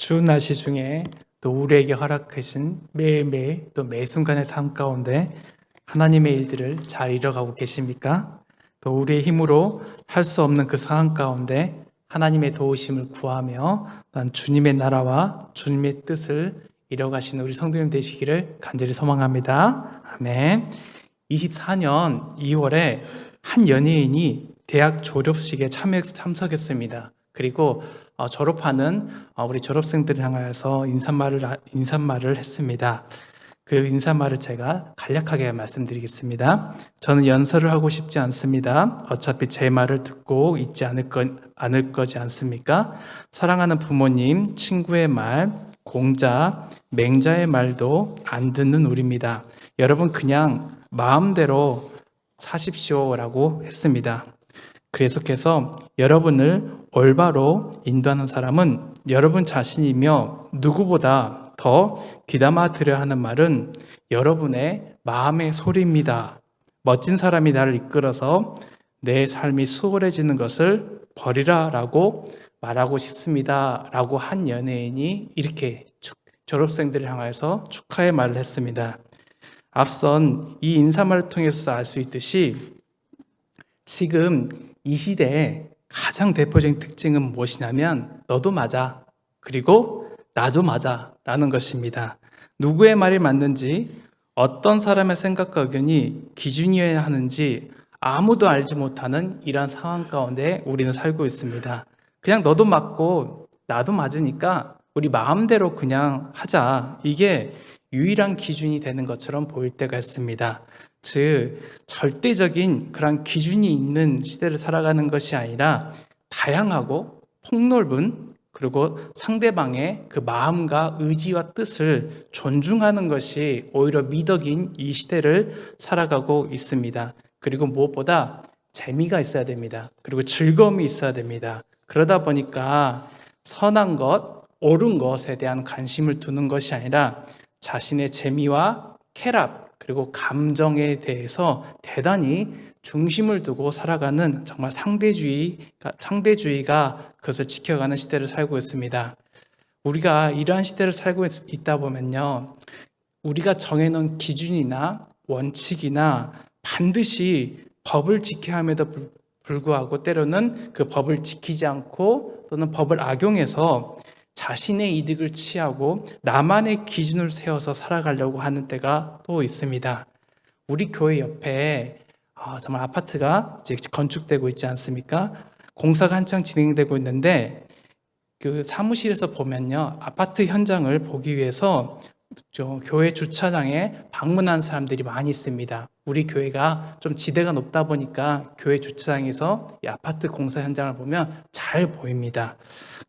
추운 날씨 중에 또 우리에게 허락하신 매일매일 또 매 순간의 삶 가운데 하나님의 일들을 잘 이뤄가고 계십니까? 또 우리의 힘으로 할 수 없는 그 상황 가운데 하나님의 도우심을 구하며 난 주님의 나라와 주님의 뜻을 이뤄가시는 우리 성도님 되시기를 간절히 소망합니다. 아멘. 24년 2월에 한 연예인이 대학 졸업식에 참석했습니다. 그리고 졸업하는 우리 졸업생들을 향하여서 인사말을 했습니다. 그 인사말을 제가 간략하게 말씀드리겠습니다. 저는 연설을 하고 싶지 않습니다. 어차피 제 말을 듣고 있지 않을 거지 않습니까? 사랑하는 부모님, 친구의 말, 공자, 맹자의 말도 안 듣는 우리입니다. 여러분 그냥 마음대로 사십시오라고 했습니다. 계속해서 여러분을 올바로 인도하는 사람은 여러분 자신이며 누구보다 더 귀담아 들여야 하는 말은 여러분의 마음의 소리입니다. 멋진 사람이 나를 이끌어서 내 삶이 수월해지는 것을 버리라 라고 말하고 싶습니다 라고 한 연예인이 이렇게 졸업생들을 향해서 축하의 말을 했습니다. 앞선 이 인사말을 통해서 알 수 있듯이 지금 이 시대의 가장 대표적인 특징은 무엇이냐면 너도 맞아, 그리고 나도 맞아 라는 것입니다. 누구의 말이 맞는지, 어떤 사람의 생각과 의견이 기준이어야 하는지 아무도 알지 못하는 이러한 상황 가운데 우리는 살고 있습니다. 그냥 너도 맞고 나도 맞으니까 우리 마음대로 그냥 하자, 이게 유일한 기준이 되는 것처럼 보일 때가 있습니다. 즉 절대적인 그런 기준이 있는 시대를 살아가는 것이 아니라 다양하고 폭넓은, 그리고 상대방의 그 마음과 의지와 뜻을 존중하는 것이 오히려 미덕인 이 시대를 살아가고 있습니다. 그리고 무엇보다 재미가 있어야 됩니다. 그리고 즐거움이 있어야 됩니다. 그러다 보니까 선한 것, 옳은 것에 대한 관심을 두는 것이 아니라 자신의 재미와 쾌락, 그리고 감정에 대해서 대단히 중심을 두고 살아가는 정말 상대주의가 그것을 지켜가는 시대를 살고 있습니다. 우리가 이러한 시대를 살고 있다 보면요, 우리가 정해놓은 기준이나 원칙이나 반드시 법을 지켜야 함에도 불구하고 때로는 그 법을 지키지 않고 또는 법을 악용해서 자신의 이득을 취하고 나만의 기준을 세워서 살아가려고 하는 때가 또 있습니다. 우리 교회 옆에 정말 아파트가 이제 건축되고 있지 않습니까? 공사가 한창 진행되고 있는데 그 사무실에서 보면요, 아파트 현장을 보기 위해서 교회 주차장에 방문한 사람들이 많이 있습니다. 우리 교회가 좀 지대가 높다 보니까 교회 주차장에서 이 아파트 공사 현장을 보면 잘 보입니다.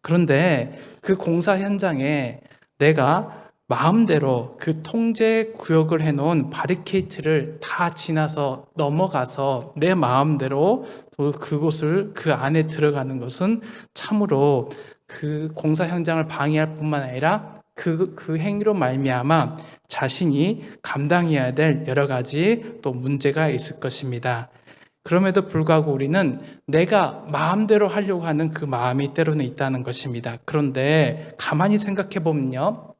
그런데 그 공사 현장에 내가 마음대로 그 통제 구역을 해놓은 바리케이트를 다 지나서 넘어가서 내 마음대로 그곳을 그 안에 들어가는 것은 참으로 그 공사 현장을 방해할 뿐만 아니라 그 행위로 말미암아 자신이 감당해야 될 여러 가지 또 문제가 있을 것입니다. 그럼에도 불구하고 우리는 내가 마음대로 하려고 하는 그 마음이 때로는 있다는 것입니다. 그런데 가만히 생각해 보면요,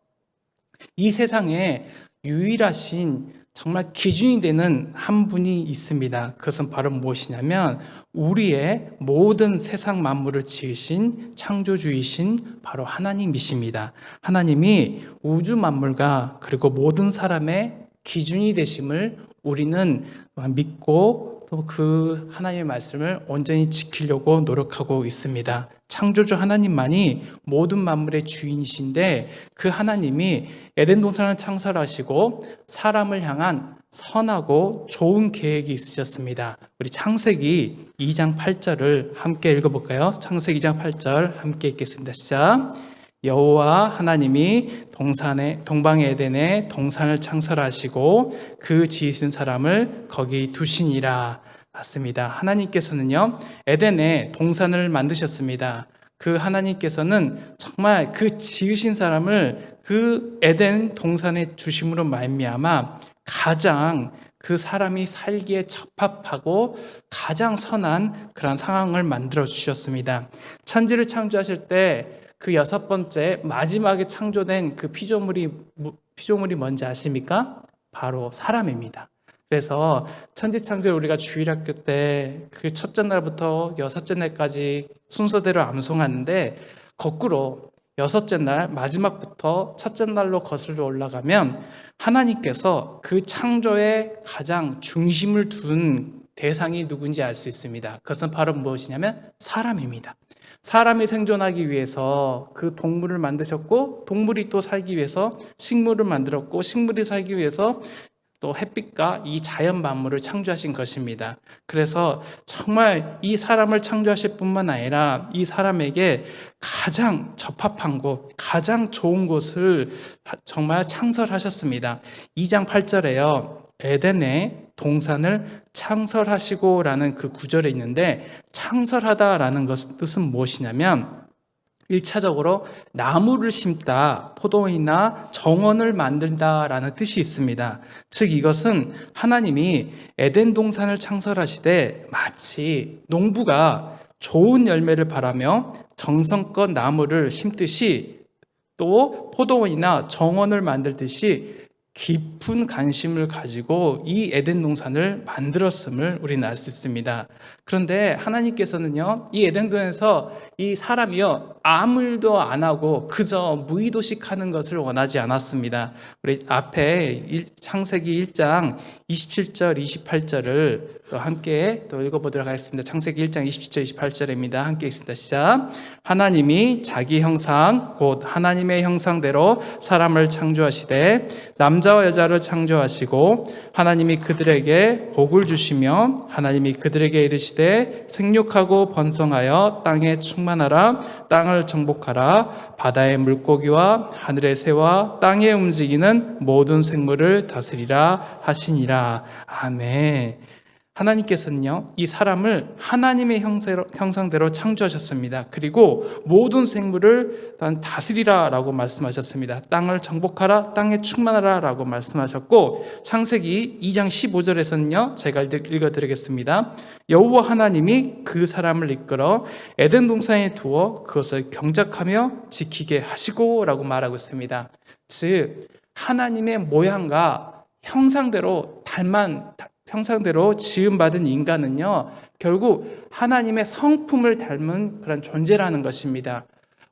이 세상에 유일하신 정말 기준이 되는 한 분이 있습니다. 그것은 바로 무엇이냐면 우리의 모든 세상 만물을 지으신 창조주이신 바로 하나님이십니다. 하나님이 우주 만물과 그리고 모든 사람의 기준이 되심을 우리는 믿고 또 그 하나님의 말씀을 온전히 지키려고 노력하고 있습니다. 창조주 하나님만이 모든 만물의 주인이신데 그 하나님이 에덴 동산을 창설하시고 사람을 향한 선하고 좋은 계획이 있으셨습니다. 우리 창세기 2장 8절을 함께 읽어볼까요? 창세기 2장 8절 함께 읽겠습니다. 시작. 여호와 하나님이 동방의 에덴에 동산을 창설하시고 그 지으신 사람을 거기 두시니라. 맞습니다. 하나님께서는요, 에덴에 동산을 만드셨습니다. 그 하나님께서는 정말 그 지으신 사람을 그 에덴 동산에 주심으로 말미암아 가장 그 사람이 살기에 적합하고 가장 선한 그런 상황을 만들어 주셨습니다. 천지를 창조하실 때 그 여섯 번째 마지막에 창조된 그 피조물이 뭔지 아십니까? 바로 사람입니다. 그래서 천지창조를 우리가 주일학교 때 그 첫째 날부터 여섯째 날까지 순서대로 암송하는데, 거꾸로 여섯째 날 마지막부터 첫째 날로 거슬러 올라가면 하나님께서 그 창조의 가장 중심을 둔 대상이 누군지 알 수 있습니다. 그것은 바로 무엇이냐면 사람입니다. 사람이 생존하기 위해서 그 동물을 만드셨고, 동물이 또 살기 위해서 식물을 만들었고, 식물이 살기 위해서 또 햇빛과 이 자연 만물을 창조하신 것입니다. 그래서 정말 이 사람을 창조하실 뿐만 아니라 이 사람에게 가장 적합한 곳, 가장 좋은 곳을 정말 창설하셨습니다. 2장 8절에요. 에덴의 동산을 창설하시고 라는 그 구절에 있는데, 창설하다라는 뜻은 무엇이냐면 1차적으로 나무를 심다, 포도원이나 정원을 만든다라는 뜻이 있습니다. 즉 이것은 하나님이 에덴 동산을 창설하시되 마치 농부가 좋은 열매를 바라며 정성껏 나무를 심듯이, 또 포도원이나 정원을 만들듯이 깊은 관심을 가지고 이 에덴 동산을 만들었음을 우리는 알 수 있습니다. 그런데 하나님께서는요, 이 에덴 동산에서 이 사람이요 아무 일도 안 하고 그저 무의도식하는 것을 원하지 않았습니다. 우리 앞에 창세기 1장 27절 28절을 함께 또 읽어보도록 하겠습니다. 창세기 1장 27절 28절입니다. 함께 읽습니다. 시작. 하나님이 자기 형상 곧 하나님의 형상대로 사람을 창조하시되 남자와 여자를 창조하시고 하나님이 그들에게 복을 주시며 하나님이 그들에게 이르시되 생육하고 번성하여 땅에 충만하라. 땅을 정복하라. 바다의 물고기와 하늘의 새와 땅에 움직이는 모든 생물을 다스리라 하시니라. 아멘. 하나님께서는요, 이 사람을 하나님의 형상대로 창조하셨습니다. 그리고 모든 생물을 다스리라 라고 말씀하셨습니다. 땅을 정복하라, 땅에 충만하라 라고 말씀하셨고, 창세기 2장 15절에서는요, 제가 읽어드리겠습니다. 여호와 하나님이 그 사람을 이끌어 에덴 동산에 두어 그것을 경작하며 지키게 하시고 라고 말하고 있습니다. 즉 하나님의 모양과 형상대로 지음받은 인간은요, 결국 하나님의 성품을 닮은 그런 존재라는 것입니다.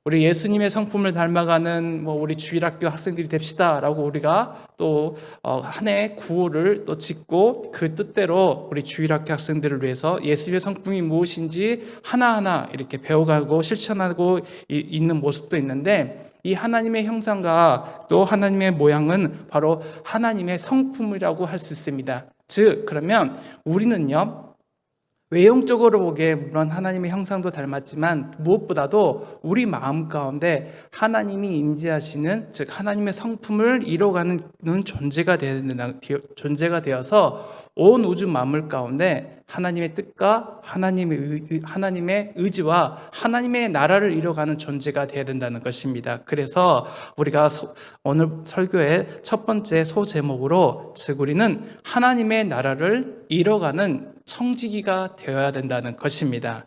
우리 예수님의 성품을 닮아가는 우리 주일학교 학생들이 됩시다라고 우리가 또 한 해 구호를 또 짓고 그 뜻대로 우리 주일학교 학생들을 위해서 예수님의 성품이 무엇인지 하나하나 이렇게 배워가고 실천하고 있는 모습도 있는데, 이 하나님의 형상과 또 하나님의 모양은 바로 하나님의 성품이라고 할 수 있습니다. 즉 그러면 우리는요, 외형적으로 보기에 물론 하나님의 형상도 닮았지만 무엇보다도 우리 마음 가운데 하나님이 임재하시는, 즉 하나님의 성품을 이뤄가는 존재가 되어서 온 우주 만물 가운데 하나님의 뜻과 하나님의 의지와 하나님의 나라를 이뤄가는 존재가 되어야 된다는 것입니다. 그래서 우리가 오늘 설교의 첫 번째 소제목으로, 즉 우리는 하나님의 나라를 이뤄가는 청지기가 되어야 된다는 것입니다.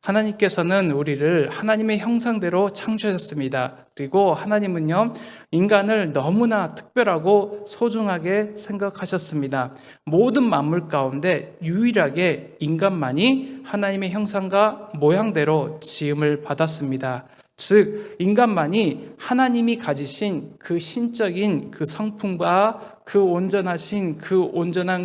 하나님께서는 우리를 하나님의 형상대로 창조하셨습니다. 그리고 하나님은요, 인간을 너무나 특별하고 소중하게 생각하셨습니다. 모든 만물 가운데 유일하게 인간만이 하나님의 형상과 모양대로 지음을 받았습니다. 즉 인간만이 하나님이 가지신 그 신적인 그 성품과 그 온전한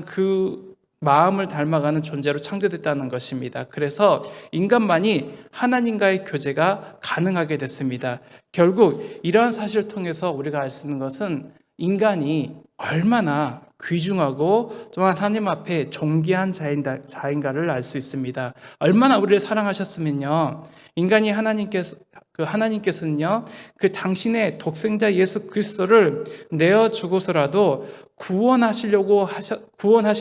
그 마음을 닮아가는 존재로 창조됐다는 것입니다. 그래서 인간만이 하나님과의 교제가 가능하게 됐습니다. 결국 이러한 사실을 통해서 우리가 알 수 있는 것은 인간이 얼마나 귀중하고 또한 하나님 앞에 존귀한 자인가를 알 수 있습니다. 얼마나 우리를 사랑하셨으면요, 인간이 하나님께서는요, 그 당신의 독생자 예수 그리스도를 내어 주고서라도 구원하실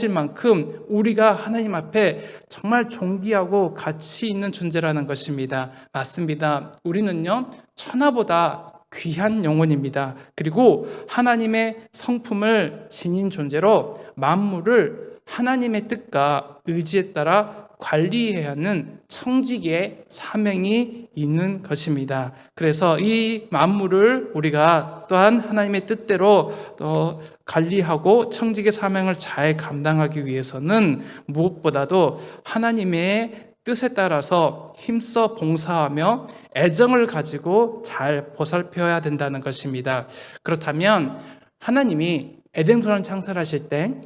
만큼 우리가 하나님 앞에 정말 존귀하고 가치 있는 존재라는 것입니다. 맞습니다. 우리는요, 천하보다 귀한 영혼입니다. 그리고 하나님의 성품을 지닌 존재로 만물을 하나님의 뜻과 의지에 따라 관리해야 하는 청지기의 사명이 있는 것입니다. 그래서 이 만물을 우리가 또한 하나님의 뜻대로 관리하고 청지기의 사명을 잘 감당하기 위해서는 무엇보다도 하나님의 뜻에 따라서 힘써 봉사하며 애정을 가지고 잘 보살펴야 된다는 것입니다. 그렇다면 하나님이 에덴 동산 창설하실 때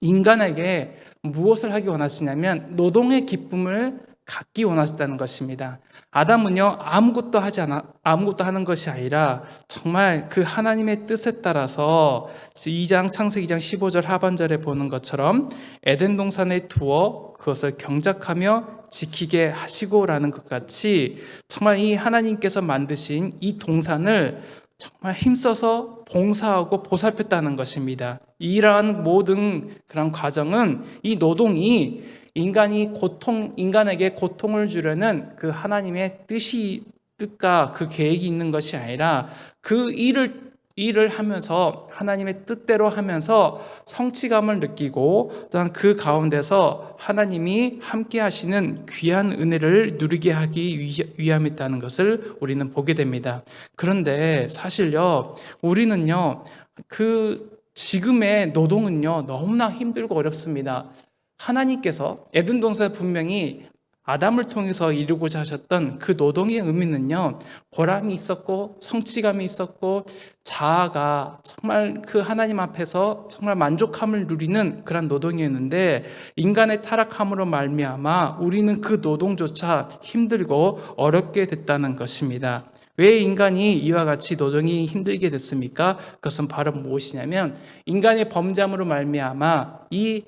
인간에게 무엇을 하기 원하시냐면 노동의 기쁨을 갖기 원하셨다는 것입니다. 아담은요, 아무것도 하는 것이 아니라 정말 그 하나님의 뜻에 따라서 창세기 2장 15절 하반절에 보는 것처럼 에덴 동산에 두어 그것을 경작하며 지키게 하시고라는 것 같이 정말 이 하나님께서 만드신 이 동산을 정말 힘써서 봉사하고 보살폈다는 것입니다. 이러한 모든 그런 과정은 이 노동이 인간에게 고통을 주려는 그 하나님의 뜻과 그 계획이 있는 것이 아니라 그 일을 하면서 하나님의 뜻대로 하면서 성취감을 느끼고 또한 그 가운데서 하나님이 함께 하시는 귀한 은혜를 누리게 하기 위함이었다는 것을 우리는 보게 됩니다. 그런데 사실요, 우리는요, 그 지금의 노동은요, 너무나 힘들고 어렵습니다. 하나님께서 에덴 동산에 분명히 아담을 통해서 이루고자 하셨던 그 노동의 의미는요, 보람이 있었고 성취감이 있었고 자아가 정말 그 하나님 앞에서 정말 만족함을 누리는 그런 노동이었는데 인간의 타락함으로 말미암아 우리는 그 노동조차 힘들고 어렵게 됐다는 것입니다. 왜 인간이 이와 같이 노동이 힘들게 됐습니까? 그것은 바로 무엇이냐면 인간의 범죄함으로 말미암아 이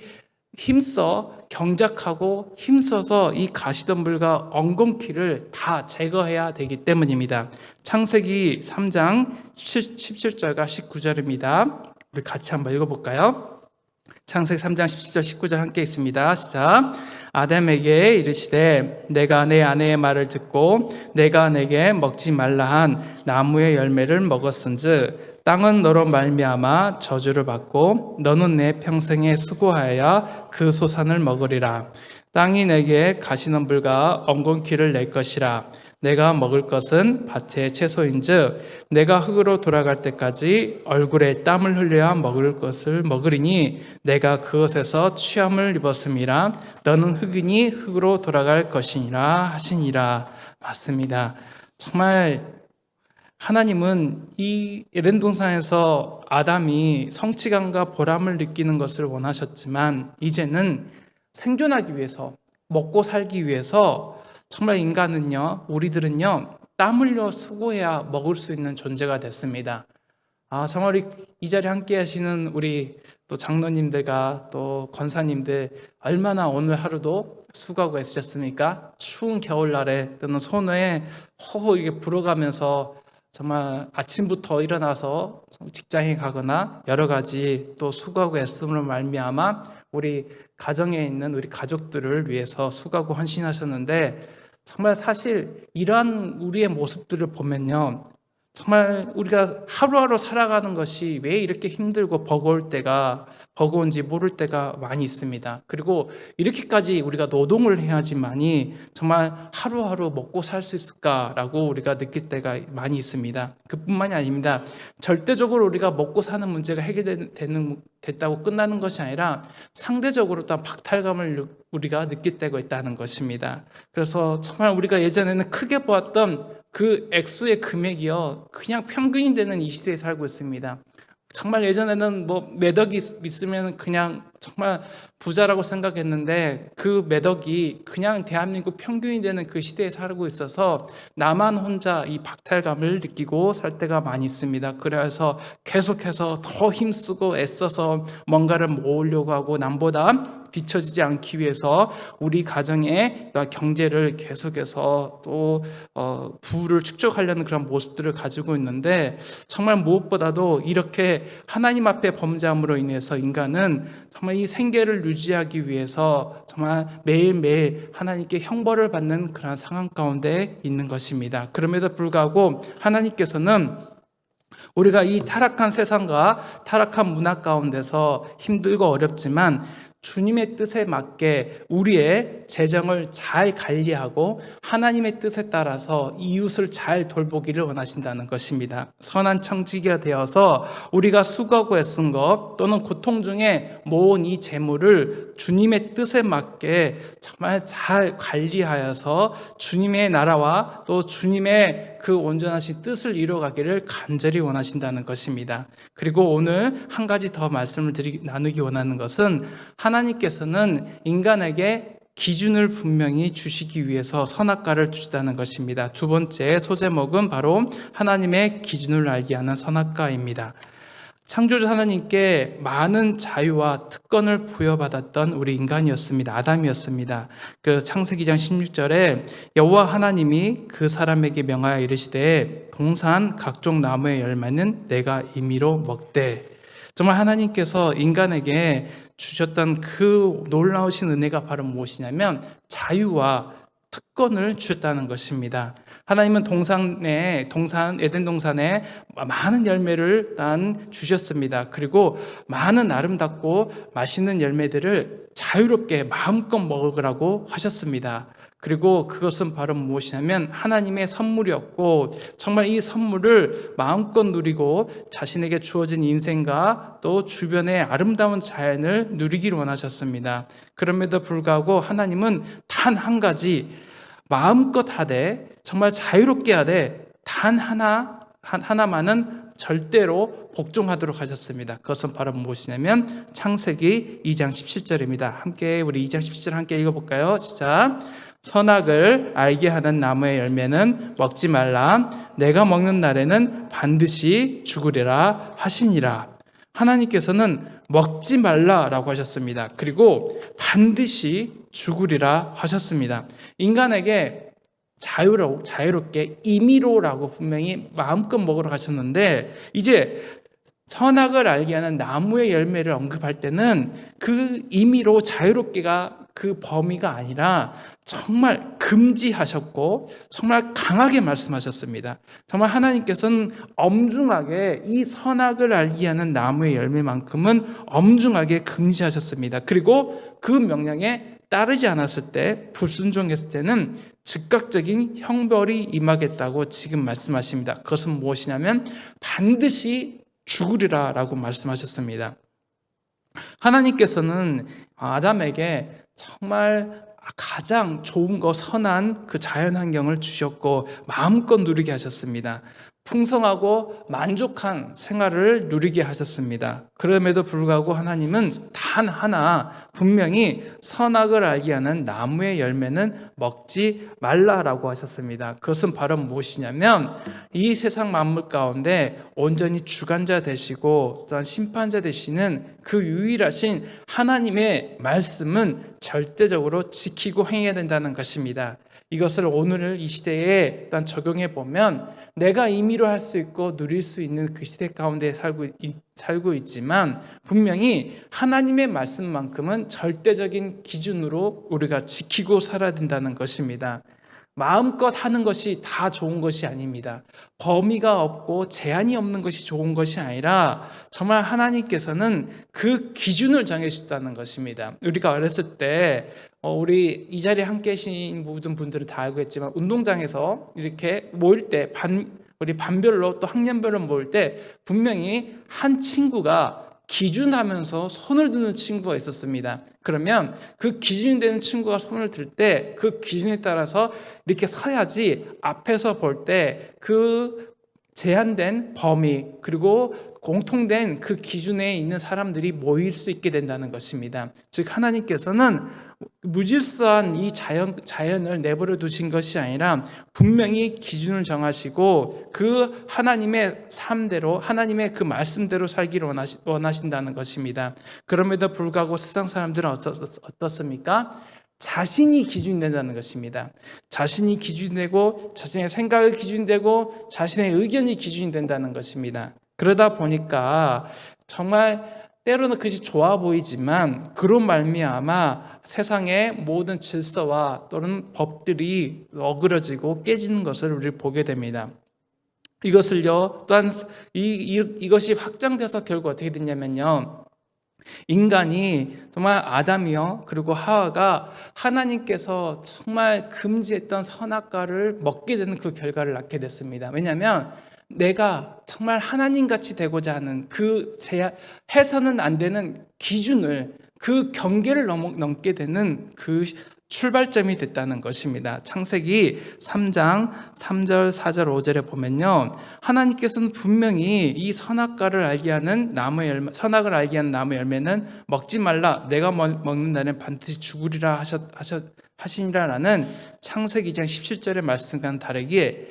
힘써 경작하고 힘써서 이 가시덤불과 엉겅퀴를 다 제거해야 되기 때문입니다. 창세기 3장 17절과 19절입니다. 우리 같이 한번 읽어볼까요? 창세기 3장 17절 19절 함께 읽습니다. 시작. 아담에게 이르시되 내가 내 아내의 말을 듣고 내가 내게 먹지 말라 한 나무의 열매를 먹었은즉 땅은 너로 말미암아 저주를 받고 너는 내 평생에 수고하여 그 소산을 먹으리라. 땅이 내게 가시덤불과 엉겅퀴를 낼 것이라. 내가 먹을 것은 밭의 채소인즉 내가 흙으로 돌아갈 때까지 얼굴에 땀을 흘려야 먹을 것을 먹으리니 내가 그것에서 취함을 입었음이라. 너는 흙이니 흙으로 돌아갈 것이니라 하시니라. 맞습니다. 정말 하나님은 이 에덴 동산에서 아담이 성취감과 보람을 느끼는 것을 원하셨지만 이제는 생존하기 위해서, 먹고 살기 위해서 정말 우리들은요 땀 흘려 수고해야 먹을 수 있는 존재가 됐습니다. 정말 이 자리에 함께 하시는 우리 또 장로님들과 또 권사님들 얼마나 오늘 하루도 수고하고 애쓰셨습니까? 추운 겨울날에 또는 손에 허허 이게 불어가면서 정말 아침부터 일어나서 직장에 가거나 여러 가지 또 수고하고 애씀으로 말미암아 우리 가정에 있는 우리 가족들을 위해서 수고하고 헌신하셨는데 정말 사실 이러한 우리의 모습들을 보면요 정말 우리가 하루하루 살아가는 것이 왜 이렇게 힘들고 버거운지 모를 때가 많이 있습니다. 그리고 이렇게까지 우리가 노동을 해야지만이 정말 하루하루 먹고 살 수 있을까라고 우리가 느낄 때가 많이 있습니다. 그뿐만이 아닙니다. 절대적으로 우리가 먹고 사는 문제가 해결됐다고 끝나는 것이 아니라 상대적으로 또한 박탈감을 우리가 느낄 때가 있다는 것입니다. 그래서 정말 우리가 예전에는 크게 보았던 그 액수의 금액이요 그냥 평균이 되는 이 시대에 살고 있습니다. 정말 예전에는 몇 억이 있으면 그냥 정말 부자라고 생각했는데 그 몇 억이 그냥 대한민국 평균이 되는 그 시대에 살고 있어서 나만 혼자 이 박탈감을 느끼고 살 때가 많이 있습니다. 그래서 계속해서 더 힘쓰고 애써서 뭔가를 모으려고 하고 남보다 뒤처지지 않기 위해서 우리 가정의 경제를 계속해서 또 부를 축적하려는 그런 모습들을 가지고 있는데 정말 무엇보다도 이렇게 하나님 앞에 범죄함으로 인해서 인간은 정말 이 생계를 유지하기 위해서 정말 매일매일 하나님께 형벌을 받는 그런 상황 가운데 있는 것입니다. 그럼에도 불구하고 하나님께서는 우리가 이 타락한 세상과 타락한 문화 가운데서 힘들고 어렵지만 주님의 뜻에 맞게 우리의 재정을 잘 관리하고 하나님의 뜻에 따라서 이웃을 잘 돌보기를 원하신다는 것입니다. 선한 청지기가 되어서 우리가 수고하고 애쓴 것 또는 고통 중에 모은 이 재물을 주님의 뜻에 맞게 정말 잘 관리하여서 주님의 나라와 또 주님의 그 온전하신 뜻을 이루어가기를 간절히 원하신다는 것입니다. 그리고 오늘 한 가지 더 말씀을 나누기 원하는 것은 하나님께서는 인간에게 기준을 분명히 주시기 위해서 선악과를 주시다는 것입니다. 두 번째 소제목은 바로 하나님의 기준을 알게 하는 선악과입니다. 창조주 하나님께 많은 자유와 특권을 부여받았던 우리 인간이었습니다. 아담이었습니다. 그 창세기 2장 16절에 여호와 하나님이 그 사람에게 명하여 이르시되 동산 각종 나무의 열매는 내가 임의로 먹되. 정말 하나님께서 인간에게 주셨던 그 놀라우신 은혜가 바로 무엇이냐면 자유와 특권을 주셨다는 것입니다. 하나님은 에덴 동산에 많은 열매를 주셨습니다. 그리고 많은 아름답고 맛있는 열매들을 자유롭게 마음껏 먹으라고 하셨습니다. 그리고 그것은 바로 무엇이냐면 하나님의 선물이었고 정말 이 선물을 마음껏 누리고 자신에게 주어진 인생과 또 주변의 아름다운 자연을 누리기를 원하셨습니다. 그럼에도 불구하고 하나님은 단 한 가지 마음껏 하되 정말 자유롭게 하되 단 하나만은 절대로 복종하도록 하셨습니다. 그것은 바로 무엇이냐면 창세기 2장 17절입니다. 함께 우리 2장 17절 함께 읽어볼까요? 시작. 선악을 알게 하는 나무의 열매는 먹지 말라. 내가 먹는 날에는 반드시 죽으리라 하시니라. 하나님께서는 먹지 말라라고 하셨습니다. 그리고 반드시 죽으리라 하셨습니다. 인간에게 자유롭게 임의로라고 분명히 마음껏 먹으러 가셨는데 이제 선악을 알게 하는 나무의 열매를 언급할 때는 그 임의로 자유롭게가 그 범위가 아니라 정말 금지하셨고 정말 강하게 말씀하셨습니다. 정말 하나님께서는 엄중하게 이 선악을 알게 하는 나무의 열매만큼은 엄중하게 금지하셨습니다. 그리고 그 명령에 따르지 않았을 때, 불순종했을 때는 즉각적인 형벌이 임하겠다고 지금 말씀하십니다. 그것은 무엇이냐면 반드시 죽으리라 라고 말씀하셨습니다. 하나님께서는 아담에게 정말 가장 좋은 거 선한 그 자연 환경을 주셨고 마음껏 누리게 하셨습니다. 풍성하고 만족한 생활을 누리게 하셨습니다. 그럼에도 불구하고 하나님은 단 하나 분명히 선악을 알게 하는 나무의 열매는 먹지 말라라고 하셨습니다. 그것은 바로 무엇이냐면 이 세상 만물 가운데 온전히 주관자 되시고 또한 심판자 되시는 그 유일하신 하나님의 말씀은 절대적으로 지키고 행해야 된다는 것입니다. 이것을 오늘 이 시대에 일단 적용해 보면 내가 임의로 할 수 있고 누릴 수 있는 그 시대 가운데 살고 있지만 분명히 하나님의 말씀만큼은 절대적인 기준으로 우리가 지키고 살아야 된다는 것입니다. 마음껏 하는 것이 다 좋은 것이 아닙니다. 범위가 없고 제한이 없는 것이 좋은 것이 아니라 정말 하나님께서는 그 기준을 정해주셨다는 것입니다. 우리가 어렸을 때 우리 이 자리에 함께 계신 모든 분들은 다 알고 있지만 운동장에서 이렇게 모일 때 우리 반별로 또 학년별로 모일 때 분명히 한 친구가 기준하면서 손을 드는 친구가 있었습니다. 그러면 그 기준이 되는 친구가 손을 들 때 그 기준에 따라서 이렇게 서야지 앞에서 볼 때 그 제한된 범위 그리고 공통된 그 기준에 있는 사람들이 모일 수 있게 된다는 것입니다. 즉 하나님께서는 무질서한 이 자연을 내버려 두신 것이 아니라 분명히 기준을 정하시고 그 하나님의 삶대로 하나님의 그 말씀대로 살기를 원하신다는 것입니다. 그럼에도 불구하고 세상 사람들은 어떻습니까? 자신이 기준이 된다는 것입니다. 자신이 기준이 되고 자신의 생각이 기준이 되고 자신의 의견이 기준이 된다는 것입니다. 그러다 보니까 정말 때로는 그것이 좋아 보이지만 그로 말미암아 세상의 모든 질서와 또는 법들이 어그러지고 깨지는 것을 우리 보게 됩니다. 이것을요 또한 이것이 확장돼서 결국 어떻게 됐냐면요 인간이 정말 아담이요 그리고 하와가 하나님께서 정말 금지했던 선악과를 먹게 되는 그 결과를 낳게 됐습니다. 왜냐하면 내가 정말 하나님같이 되고자 하는 그 해서는 안 되는 기준을, 그 경계를 넘게 되는 그 출발점이 됐다는 것입니다. 창세기 3장 3절, 4절, 5절에 보면요, 하나님께서는 분명히 이 선악과를 알게 하는 나무의 열매, 선악을 알게 하는 나무의 열매는 먹지 말라, 내가 먹는 날엔 반드시 죽으리라 하시니라라는 창세기 2장 17절의 말씀과는 다르게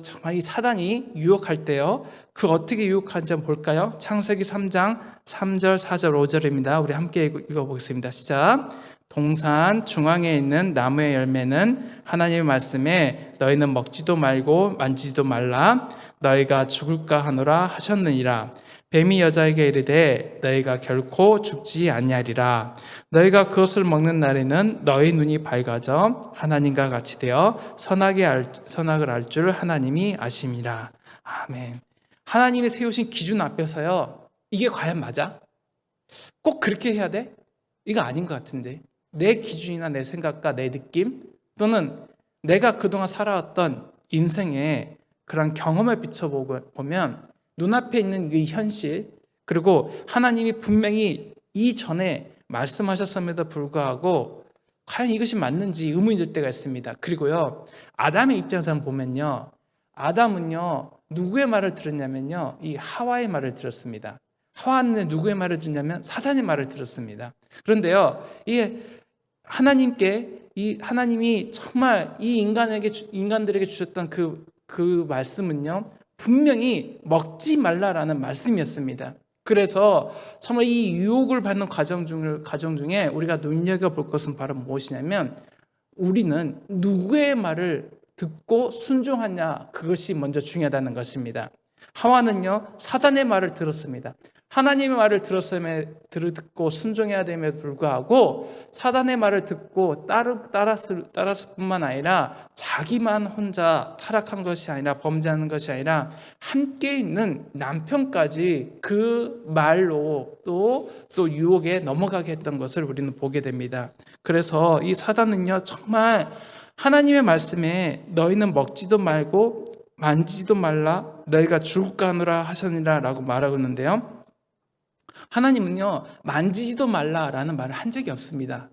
정말 이 사단이 유혹할 때요, 그 어떻게 유혹하는지 한번 볼까요? 창세기 3장 3절, 4절, 5절입니다. 우리 함께 읽어보겠습니다. 시작. 동산 중앙에 있는 나무의 열매는 하나님의 말씀에 너희는 먹지도 말고 만지지도 말라, 너희가 죽을까 하노라 하셨느니라. 뱀이 여자에게 이르되 너희가 결코 죽지 아니하리라. 너희가 그것을 먹는 날에는 너희 눈이 밝아져 하나님과 같이 되어 선악을 알 줄 하나님이 아심이라. 아멘. 하나님이 세우신 기준 앞에서요, 이게 과연 맞아? 꼭 그렇게 해야 돼? 이거 아닌 것 같은데. 내 기준이나 내 생각과 내 느낌, 또는 내가 그동안 살아왔던 인생의 그런 경험을 비춰보면 눈앞에 있는 이 현실, 그리고 하나님이 분명히 이전에 말씀하셨음에도 불구하고 과연 이것이 맞는지 의문이 들 때가 있습니다. 그리고요, 아담의 입장에서 보면요, 아담은요 누구의 말을 들었냐면요, 이 하와의 말을 들었습니다. 하와는 누구의 말을 듣냐면 사단의 말을 들었습니다. 그런데요, 하나님이 정말 이 인간들에게 주셨던 그 말씀은요, 분명히 먹지 말라라는 말씀이었습니다. 그래서 정말 이 유혹을 받는 과정 중에 우리가 눈여겨볼 것은 바로 무엇이냐면, 우리는 누구의 말을 듣고 순종하냐, 그것이 먼저 중요하다는 것입니다. 하와는요 사단의 말을 들었습니다. 하나님의 말을 듣고 순종해야 됨에도 불구하고 사단의 말을 듣고 따랐을 뿐만 아니라 자기만 혼자 타락한 것이 아니라, 범죄하는 것이 아니라 함께 있는 남편까지 그 말로 또 유혹에 넘어가게 했던 것을 우리는 보게 됩니다. 그래서 이 사단은요 정말 하나님의 말씀에 너희는 먹지도 말고 만지지도 말라, 너희가 죽을까 하노라 하셨느니라 라고 말하고 있는데요, 하나님은요 만지지도 말라라는 말을 한 적이 없습니다.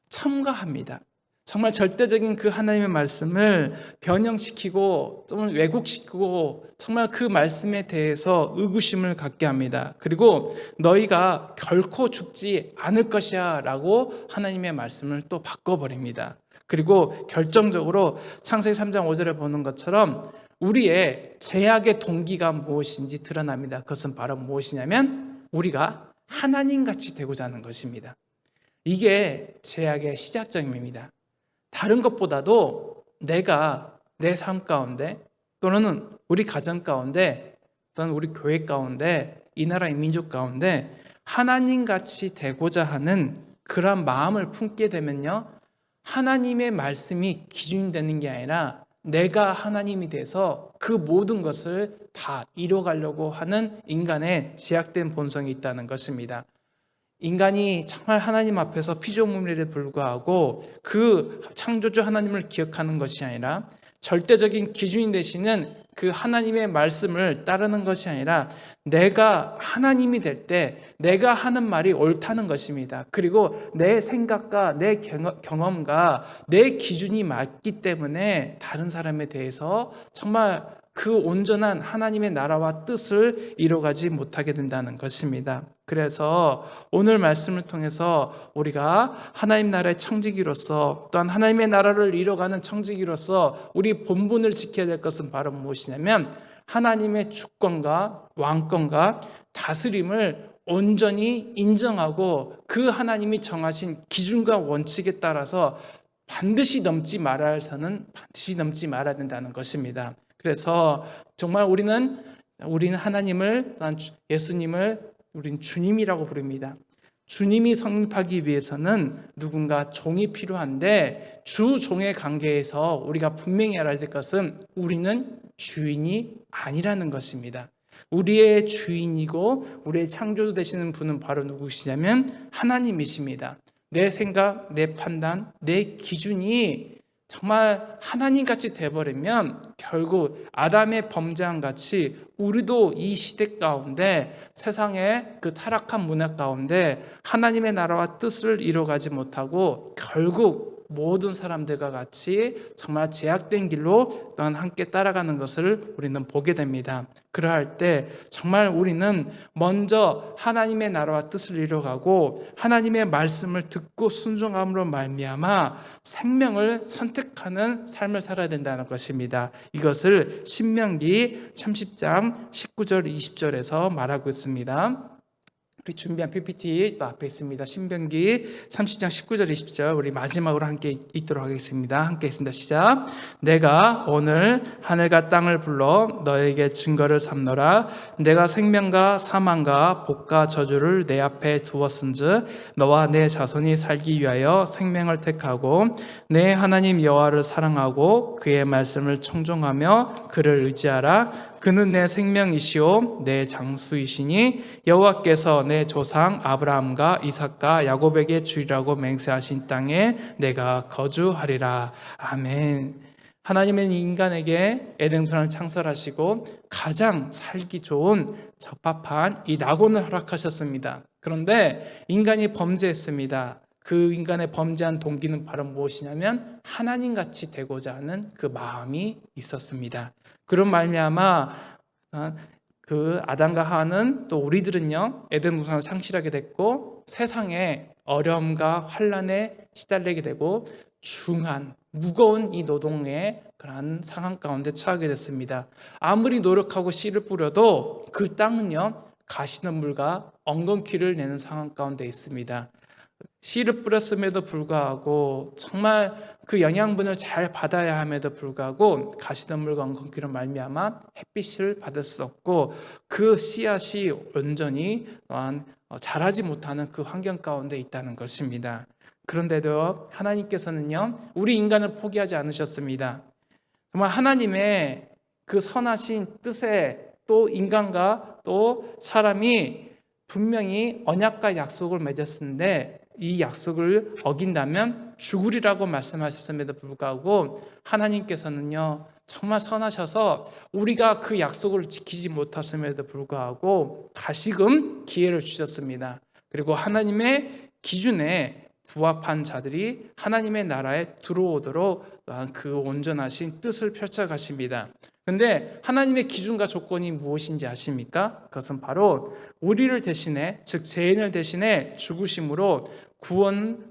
첨가합니다. 정말 절대적인 그 하나님의 말씀을 변형시키고 또는 왜곡시키고 정말 그 말씀에 대해서 의구심을 갖게 합니다. 그리고 너희가 결코 죽지 않을 것이야 라고 하나님의 말씀을 또 바꿔버립니다. 그리고 결정적으로 창세기 3장 5절에 보는 것처럼 우리의 제약의 동기가 무엇인지 드러납니다. 그것은 바로 무엇이냐면 우리가 하나님같이 되고자 하는 것입니다. 이게 제약의 시작점입니다. 다른 것보다도 내가 내 삶 가운데, 또는 우리 가정 가운데, 또는 우리 교회 가운데, 이 나라의 민족 가운데 하나님같이 되고자 하는 그런 마음을 품게 되면요, 하나님의 말씀이 기준이 되는 게 아니라 내가 하나님이 돼서 그 모든 것을 다 이뤄가려고 하는 인간의 제약된 본성이 있다는 것입니다. 인간이 정말 하나님 앞에서 피조물에 불과하고 그 창조주 하나님을 기억하는 것이 아니라, 절대적인 기준이 되시는 그 하나님의 말씀을 따르는 것이 아니라 내가 하나님이 될 때 내가 하는 말이 옳다는 것입니다. 그리고 내 생각과 내 경험과 내 기준이 맞기 때문에 다른 사람에 대해서 정말 그 온전한 하나님의 나라와 뜻을 이뤄가지 못하게 된다는 것입니다. 그래서 오늘 말씀을 통해서 우리가 하나님 나라의 청지기로서, 또한 하나님의 나라를 이뤄가는 청지기로서 우리 본분을 지켜야 될 것은 바로 무엇이냐면 하나님의 주권과 왕권과 다스림을 온전히 인정하고 그 하나님이 정하신 기준과 원칙에 따라서 반드시 넘지 말아야 된다는 것입니다. 그래서 정말 우리는 하나님을, 예수님을 우리는 주님이라고 부릅니다. 주님이 성립하기 위해서는 누군가 종이 필요한데, 주 종의 관계에서 우리가 분명히 알아야 될 것은 우리는 주인이 아니라는 것입니다. 우리의 주인이고 우리의 창조 되시는 분은 바로 누구시냐면 하나님이십니다. 내 생각, 내 판단, 내 기준이 정말 하나님같이 돼버리면 결국 아담의 범죄한 같이 우리도 이 시대 가운데, 세상의 그 타락한 문화 가운데 하나님의 나라와 뜻을 이뤄가지 못하고 결국 모든 사람들과 같이 정말 제약된 길로 또한 함께 따라가는 것을 우리는 보게 됩니다. 그러할 때 정말 우리는 먼저 하나님의 나라와 뜻을 이뤄가고 하나님의 말씀을 듣고 순종함으로 말미암아 생명을 선택하는 삶을 살아야 된다는 것입니다. 이것을 신명기 30장 19절 20절에서 말하고 있습니다. 우리 준비한 PPT 또 앞에 있습니다. 신명기 30장 19절 20절 우리 마지막으로 함께 읽도록 하겠습니다. 함께 있습니다. 시작. 내가 오늘 하늘과 땅을 불러 너에게 증거를 삼노라. 내가 생명과 사망과 복과 저주를 내 앞에 두었은즉 너와 내 자손이 살기 위하여 생명을 택하고 내 하나님 여호와를 사랑하고 그의 말씀을 청종하며 그를 의지하라. 그는 내 생명이시오 내 장수이시니 여호와께서 내 조상 아브라함과 이삭과 야곱에게 주리라고 맹세하신 땅에 내가 거주하리라. 아멘. 하나님은 인간에게 에덴 동산을 창설하시고 가장 살기 좋은 적합한 이 낙원을 허락하셨습니다. 그런데 인간이 범죄했습니다. 그 인간의 범죄한 동기는 바로 무엇이냐면 하나님같이 되고자 하는 그 마음이 있었습니다. 그런 말미암아 그 아담과 하와는 또 우리들은요 에덴 동산을 상실하게 됐고 세상의 어려움과 환난에 시달리게 되고 중한 무거운 이 노동의 그러한 상황 가운데 처하게 됐습니다. 아무리 노력하고 씨를 뿌려도 그 땅은요 가시덤불과 엉겅퀴를 내는 상황 가운데 있습니다. 씨를 뿌렸음에도 불구하고 정말 그 영양분을 잘 받아야 함에도 불구하고 가시덤불과 엉겅퀴로 말미암아 햇빛을 받을 수 없고 그 씨앗이 온전히 자라지 못하는 그 환경 가운데 있다는 것입니다. 그런데도 하나님께서는요 우리 인간을 포기하지 않으셨습니다. 정말 하나님의 그 선하신 뜻에 또 인간과 또 사람이 분명히 언약과 약속을 맺었는데 이 약속을 어긴다면 죽으리라고 말씀하셨음에도 불구하고 하나님께서는요 정말 선하셔서 우리가 그 약속을 지키지 못했음에도 불구하고 다시금 기회를 주셨습니다. 그리고 하나님의 기준에 부합한 자들이 하나님의 나라에 들어오도록 그 온전하신 뜻을 펼쳐가십니다. 그런데 하나님의 기준과 조건이 무엇인지 아십니까? 그것은 바로 우리를 대신해, 즉 죄인을 대신해 죽으심으로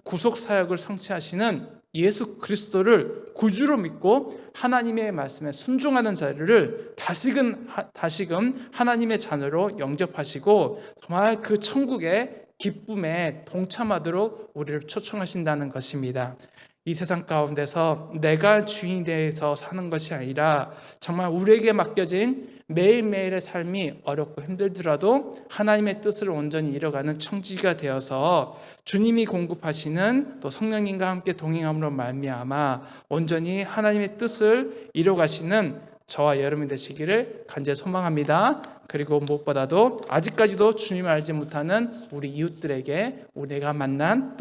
구속 사역을 성취하시는 예수 그리스도를 구주로 믿고 하나님의 말씀에 순종하는 자들을 다시금 하나님의 자녀로 영접하시고 정말 그 천국의 기쁨에 동참하도록 우리를 초청하신다는 것입니다. 이 세상 가운데서 내가 주인이 되어서 사는 것이 아니라 정말 우리에게 맡겨진 매일매일의 삶이 어렵고 힘들더라도 하나님의 뜻을 온전히 이뤄가는 청지기가 되어서 주님이 공급하시는 또 성령님과 함께 동행함으로 말미암아 온전히 하나님의 뜻을 이뤄가시는 저와 여러분이 되시기를 간절히 소망합니다. 그리고 무엇보다도 아직까지도 주님을 알지 못하는 우리 이웃들에게 우리가 만난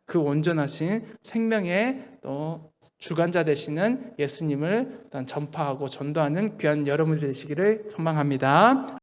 그 온전하신 생명의 또 주관자 되시는 예수님을 전파하고 전도하는 귀한 여러분들 되시기를 소망합니다.